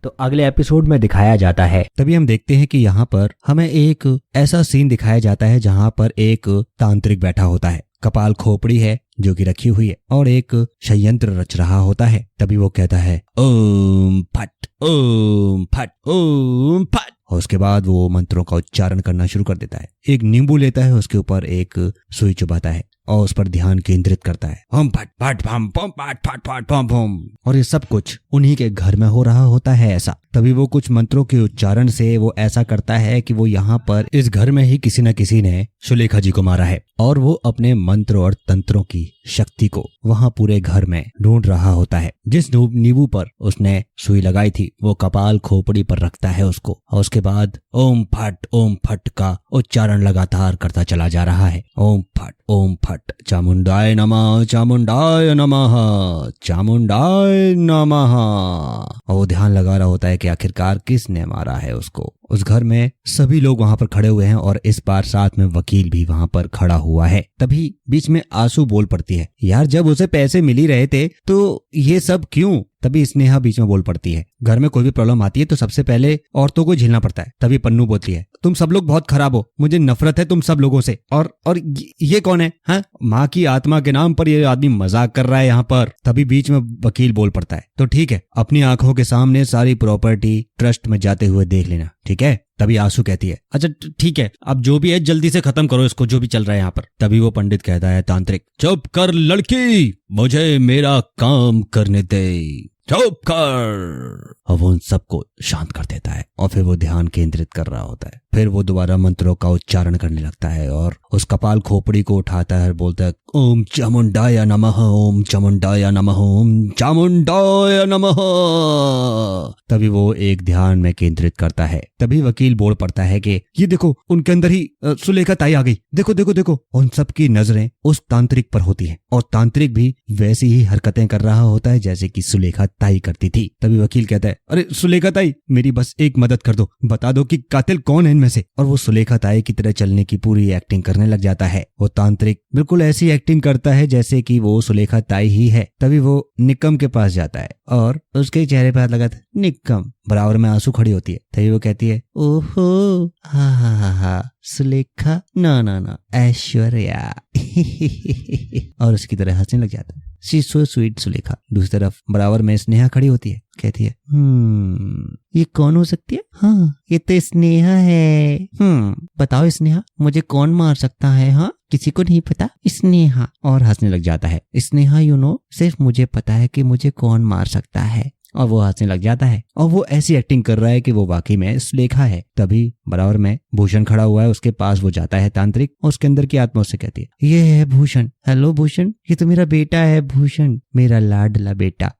तो अगले एपिसोड में दिखाया जाता है। तभी हम देखते हैं कि यहाँ पर हमें एक ऐसा सीन दिखाया जाता है जहाँ पर एक तांत्रिक बैठा होता है, कपाल खोपड़ी है जो कि रखी हुई है और एक षड्यंत्र रच रहा होता है। तभी वो कहता है ओम फट ओम फट ओम फट, और उसके बाद वो मंत्रों का उच्चारण करना शुरू कर देता है। एक नींबू लेता है, उसके ऊपर एक सुई चुभाता है और उस पर ध्यान केंद्रित करता है। ओम फट फट फम पम फट फट फट फम फम, और ये सब कुछ उन्हीं के घर में हो रहा होता है ऐसा। तभी वो कुछ मंत्रों के उच्चारण से वो ऐसा करता है कि वो यहाँ पर इस घर में ही किसी न किसी ने सुलेखा जी को मारा है, और वो अपने मंत्र और तंत्रों की शक्ति को वहाँ पूरे घर में ढूंढ रहा होता है। जिस नींबू पर उसने सुई लगाई थी वो कपाल खोपड़ी पर रखता है उसको, और उसके बाद ओम फट का उच्चारण लगातार करता चला जा रहा है। ओम फट चामुंडाय नमः चामुंडाय नमः चामुंडाय नमः, और वो ध्यान लगा रहा होता है कि आखिरकार किसने मारा है उसको। उस घर में सभी लोग वहां पर खड़े हुए हैं और इस बार साथ में वकील भी वहां पर खड़ा हुआ है। तभी बीच में आंसू बोल पड़ती है, यार जब उसे पैसे मिल ही रहे थे तो ये सब क्यों। तभी स्नेहा बीच में बोल पड़ती है, घर में कोई भी प्रॉब्लम आती है तो सबसे पहले औरतों को झेलना पड़ता है। तभी पन्नू बोलती है, तुम सब लोग बहुत खराब हो, मुझे नफरत है तुम सब लोगों से। और ये कौन है? हाँ, माँ की आत्मा के नाम पर ये आदमी मजाक कर रहा है यहाँ पर। तभी बीच में वकील बोल पड़ता है, तो ठीक है, अपनी आंखों के सामने सारी प्रॉपर्टी ट्रस्ट में जाते हुए देख लेना, ठीक है। तभी आंसू कहती है, अच्छा ठीक है, अब जो भी है जल्दी से खत्म करो इसको, जो भी चल रहा है यहाँ पर। तभी वो पंडित कहता है, तांत्रिक चुप कर लड़की, मुझे मेरा काम करने दे, चुप कर। और वो उन सबको शांत कर देता है और फिर वो ध्यान केंद्रित कर रहा होता है। फिर वो दोबारा मंत्रों का उच्चारण करने लगता है और उस कपाल खोपड़ी को उठाता है और बोलता है ओम चामुंडाय नमः ओम चामुंडाय नमः ओम चामुंडाय नमः। तभी वो एक ध्यान में केंद्रित करता है। तभी वकील बोल पड़ता है कि ये देखो उनके अंदर ही सुलेखा ताई आ गई, देखो देखो देखो। उन सबकी नजरें उस तांत्रिक पर होती है और तांत्रिक भी वैसी ही हरकतें कर रहा होता है जैसे कि सुलेखा ताई करती थी। तभी वकील कहता है, अरे सुलेखा ताई मेरी बस एक मदद कर दो, बता दो कि कातिल कौन है इनमें से। और वो सुलेखा ताई की तरह चलने की पूरी एक्टिंग करने लग जाता है। वो तांत्रिक बिल्कुल ऐसी एक्टिंग करता है जैसे कि वो सुलेखा ताई ही है। तभी वो निक्कम के पास जाता है और उसके चेहरे पर हाथ लगाता है। निक्कम बराबर में आंसू खड़ी होती है। तभी वो कहती है, ओहो हा सुलेखा ना ऐश्वर्या और उसकी तरह हंसने लग जाता है। She so sweet Sulekha. दूसरी तरफ बराबर में स्नेहा खड़ी होती है, कहती है ये कौन हो सकती है? हाँ ये तो स्नेहा है। बताओ स्नेहा, मुझे कौन मार सकता है? हाँ किसी को नहीं पता? स्नेहा। और हंसने लग जाता है। स्नेहा यू नो, सिर्फ मुझे पता है कि मुझे कौन मार सकता है। और वो हंसने लग जाता है और वो ऐसी एक्टिंग कर रहा है कि वो वाकई में सुलेखा है। तभी बराबर में भूषण खड़ा हुआ है, उसके पास वो जाता है तांत्रिक और उसके अंदर की आत्मा उससे कहती है, ये है भूषण। हेलो भूषण, ये तो मेरा बेटा है भूषण, मेरा लाडला बेटा।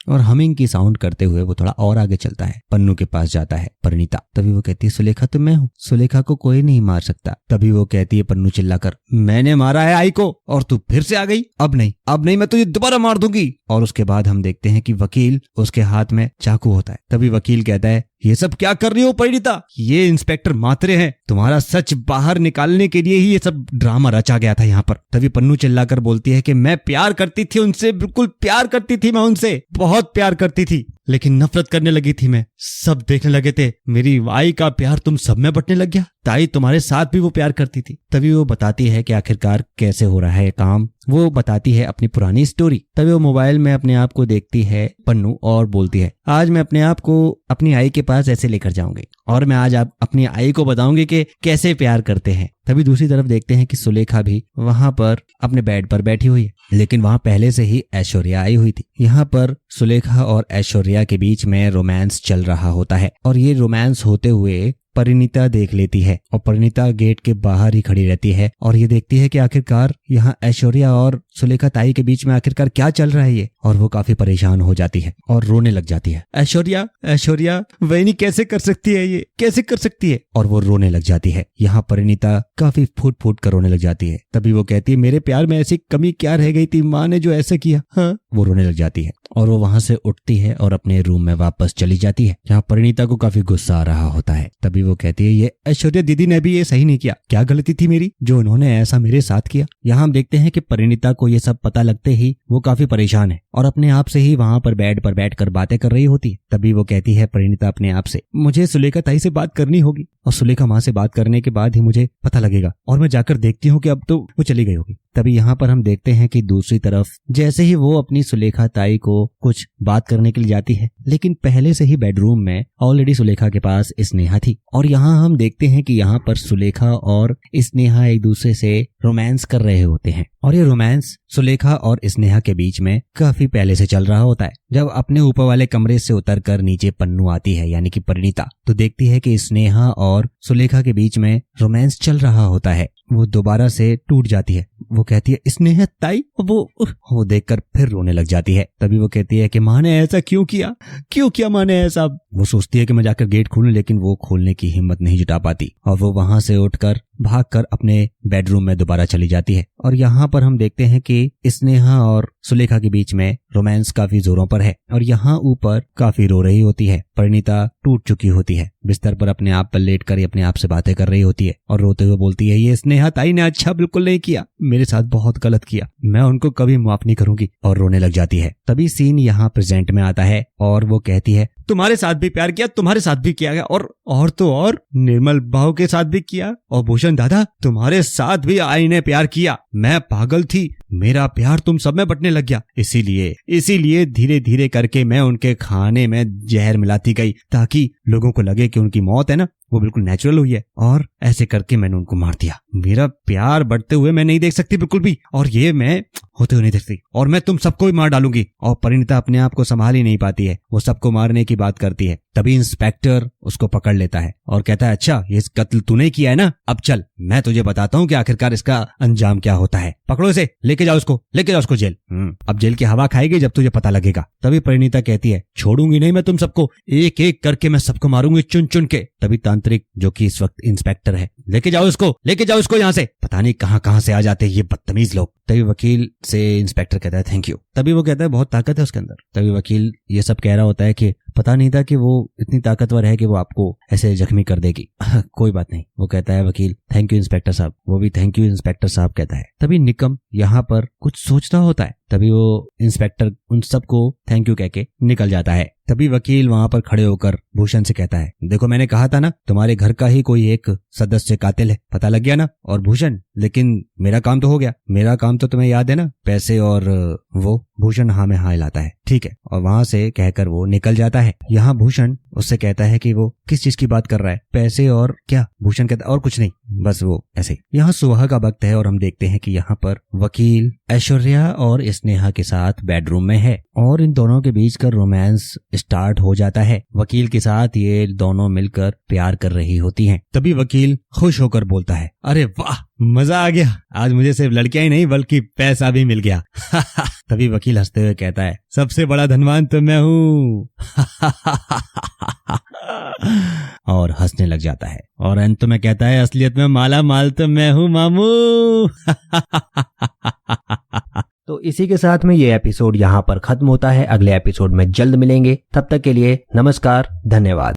और हमिंग की साउंड करते हुए वो थोड़ा और आगे चलता है। पन्नू के पास जाता है परिणीता। तभी वो कहती है, सुलेखा तो मैं हूँ, सुलेखा को कोई नहीं मार सकता। तभी वो कहती है पन्नू चिल्लाकर, मैंने मारा है आई को और तू फिर से आ गई। अब नहीं मैं तुझे दोबारा मार दूंगी। और उसके बाद हम देखते हैं कि वकील, उसके हाथ में चाकू होता है। तभी वकील कहता है, ये सब क्या कर रही हो परिणीता? ये इंस्पेक्टर मात्रे हैं, तुम्हारा सच बाहर निकालने के लिए ही ये सब ड्रामा रचा गया था यहाँ पर। तभी पन्नू चिल्लाकर बोलती है कि मैं प्यार करती थी उनसे, बिल्कुल प्यार करती थी मैं उनसे, बहुत प्यार करती थी, लेकिन नफरत करने लगी थी मैं। सब देखने लगे थे, मेरी आई का प्यार तुम सब में बंटने लग गया। ताई तुम्हारे साथ भी वो प्यार करती थी। तभी वो बताती है कि आखिरकार कैसे हो रहा है ये काम। वो बताती है अपनी पुरानी स्टोरी। तभी वो मोबाइल में अपने आप को देखती है पन्नू और बोलती है, आज मैं अपने आप को अपनी आई के पास ऐसे लेकर जाऊंगी और मैं आज अपनी आई को बताऊंगी कि कैसे प्यार करते हैं। तभी दूसरी तरफ देखते हैं कि सुलेखा भी वहां पर अपने बेड पर बैठी हुई है, लेकिन वहां पहले से ही ऐश्वर्या आई हुई थी। यहाँ पर सुलेखा और ऐश्वर्या के बीच में रोमांस चल रहा होता है और ये रोमांस होते हुए परिणीता देख लेती है और परिणीता गेट के बाहर ही खड़ी रहती है और ये देखती है कि आखिरकार यहाँ ऐश्वर्या और सुलेखा ताई के बीच में आखिरकार क्या चल रहा है ये। और वो काफी परेशान हो जाती है और रोने लग जाती है। ऐश्वर्या वही कैसे कर सकती है ये, कैसे कर सकती है? और वो रोने लग जाती है। यहाँ परिणीता काफी फूट फूट कर रोने लग जाती है। तभी वो कहती है, मेरे प्यार में ऐसी कमी क्या रह गई थी, माँ ने जो ऐसा किया। हाँ, वो रोने लग जाती है और वो वहां से उठती है और अपने रूम में वापस चली जाती है, जहाँ परिणीता को काफी गुस्सा आ रहा होता है। तभी वो कहती है ये ऐश्वर्या दीदी ने भी ये सही नहीं किया, क्या गलती थी मेरी जो उन्होंने ऐसा मेरे साथ किया। यहाँ हम देखते हैं कि परिणीता को ये सब पता लगते ही वो काफी परेशान है और अपने आप से ही वहां पर बेड पर बैठकर बातें कर रही होती है। तभी वो कहती है परिणीता अपने आप से, मुझे सुलेखा ताई से बात करनी होगी और सुलेखा माँ से बात करने के बाद ही मुझे पता लगेगा और मैं जाकर देखती हूँ कि अब तो वो चली गई होगी। तभी यहाँ पर हम देखते हैं कि दूसरी तरफ जैसे ही वो अपनी सुलेखा ताई को कुछ बात करने के लिए जाती है, लेकिन पहले से ही बेडरूम में ऑलरेडी सुलेखा के पास स्नेहा थी और यहाँ हम देखते हैं कि यहाँ पर सुलेखा और स्नेहा एक दूसरे से रोमांस कर रहे होते हैं और ये रोमांस सुलेखा और स्नेहा के बीच में काफी पहले से चल रहा होता है। जब अपने ऊपर वाले कमरे से उतरकर नीचे पन्नू आती है यानी कि परिणीता, तो देखती है कि स्नेहा और सुलेखा के बीच में रोमांस चल रहा होता है। वो दोबारा से टूट जाती है। वो कहती है स्नेहा ताई, वो देखकर फिर रोने लग जाती है। तभी वो कहती है कि माँ ने ऐसा क्यों किया माँ ने ऐसा। वो सोचती है कि मैं जाकर गेट खोलूं, लेकिन वो खोलने की हिम्मत नहीं जुटा पाती और वो वहां से उठकर भागकर अपने बेडरूम में दोबारा चली जाती है। और यहाँ पर हम देखते हैं कि स्नेहा और सुलेखा के बीच में रोमांस काफी जोरों पर है और यहाँ ऊपर काफी रो रही होती है। परिणीता टूट चुकी होती है, बिस्तर पर अपने आप पर लेटकर अपने आप से बातें कर रही होती है और रोते हुए बोलती है, ये स्नेहा ताई ने अच्छा बिल्कुल नहीं किया, मेरे साथ बहुत गलत किया, मैं उनको कभी माफ नहीं करूंगी, और रोने लग जाती है। तभी सीन यहाँ प्रेजेंट में आता है और वो कहती है, तुम्हारे साथ भी प्यार किया, तुम्हारे साथ भी किया गया और निर्मल बाहू के साथ भी किया, और भूषण दादा तुम्हारे साथ भी आई ने प्यार किया। मैं पागल थी, मेरा प्यार तुम सब में बटने लग गया, इसीलिए धीरे धीरे करके मैं उनके खाने में जहर मिलाती गई ताकि लोगों को लगे कि उनकी मौत है ना वो बिल्कुल नेचुरल हुई है, और ऐसे करके मैंने उनको मार दिया। मेरा प्यार बढ़ते हुए मैं नहीं देख सकती बिल्कुल भी, और ये मैं होते हुए नहीं देख सकती, और मैं तुम सबको भी मार डालूंगी। और परिणीता अपने आप को संभाल ही नहीं पाती है, वो सबको मारने की बात करती है। तभी इंस्पेक्टर उसको पकड़ लेता है और कहता है, अच्छा ये कत्ल तूने किया है ना, अब चल मैं तुझे बताता हूँ कि आखिरकार इसका अंजाम क्या होता है। पकड़ो इसे, लेके जाओ उसको जेल। अब जेल की हवा खाएगी जब तुझे पता लगेगा। तभी परिणीता कहती है, छोड़ूंगी नहीं मैं तुम सबको, एक एक करके मैं सबको मारूंगी चुन चुन के। तभी तांत्रिक जो कि इस वक्त इंस्पेक्टर है, लेके जाओ इसको यहाँ से, पता नहीं कहाँ से आ जाते हैं ये बदतमीज लोग। तभी वकील से इंस्पेक्टर कहता है थैंक यू। तभी वो कहता है बहुत ताकत है उसके अंदर। तभी वकील ये सब कह रहा होता है कि पता नहीं था कि वो इतनी ताकतवर है कि वो आपको ऐसे जख्मी कर देगी। कोई बात नहीं, वो कहता है वकील थैंक यू इंस्पेक्टर साहब, वो भी थैंक यू इंस्पेक्टर साहब कहता है। तभी निकम यहाँ पर कुछ सोच रहा होता है। तभी वो इंस्पेक्टर उन सबको थैंक यू कह के निकल जाता है। तभी वकील वहां पर खड़े होकर भूषण से कहता है, देखो मैंने कहा था ना तुम्हारे घर का ही कोई एक सदस्य कातिल है, पता लग गया ना। और भूषण, लेकिन मेरा काम तो हो गया, मेरा काम तो तुम्हें याद है ना, पैसे और वो। भूषण हाँ में हाँ हिलाता है, ठीक है, और वहां से कहकर वो निकल जाता है। यहाँ भूषण उससे कहता है कि वो किस चीज की बात कर रहा है, पैसे और क्या। भूषण कहता है और कुछ नहीं, बस वो ऐसे। यहाँ सुबह का वक्त है और हम देखते हैं कि यहाँ पर वकील ऐश्वर्या और स्नेहा के साथ बेडरूम में है और इन दोनों के बीच का रोमांस स्टार्ट हो जाता है। वकील के साथ ये दोनों मिलकर प्यार कर रही होती हैं। तभी वकील खुश होकर बोलता है, अरे वाह मजा आ गया, आज मुझे सिर्फ लड़कियां ही नहीं बल्कि पैसा भी मिल गया। तभी वकील हंसते हुए कहता है, सबसे बड़ा धनवान तो मैं हूँ। और हंसने लग जाता है और अंत में कहता है, असलियत में माला माल तो मैं हूँ मामू। तो इसी के साथ में ये एपिसोड यहाँ पर खत्म होता है। अगले एपिसोड में जल्द मिलेंगे, तब तक के लिए नमस्कार, धन्यवाद।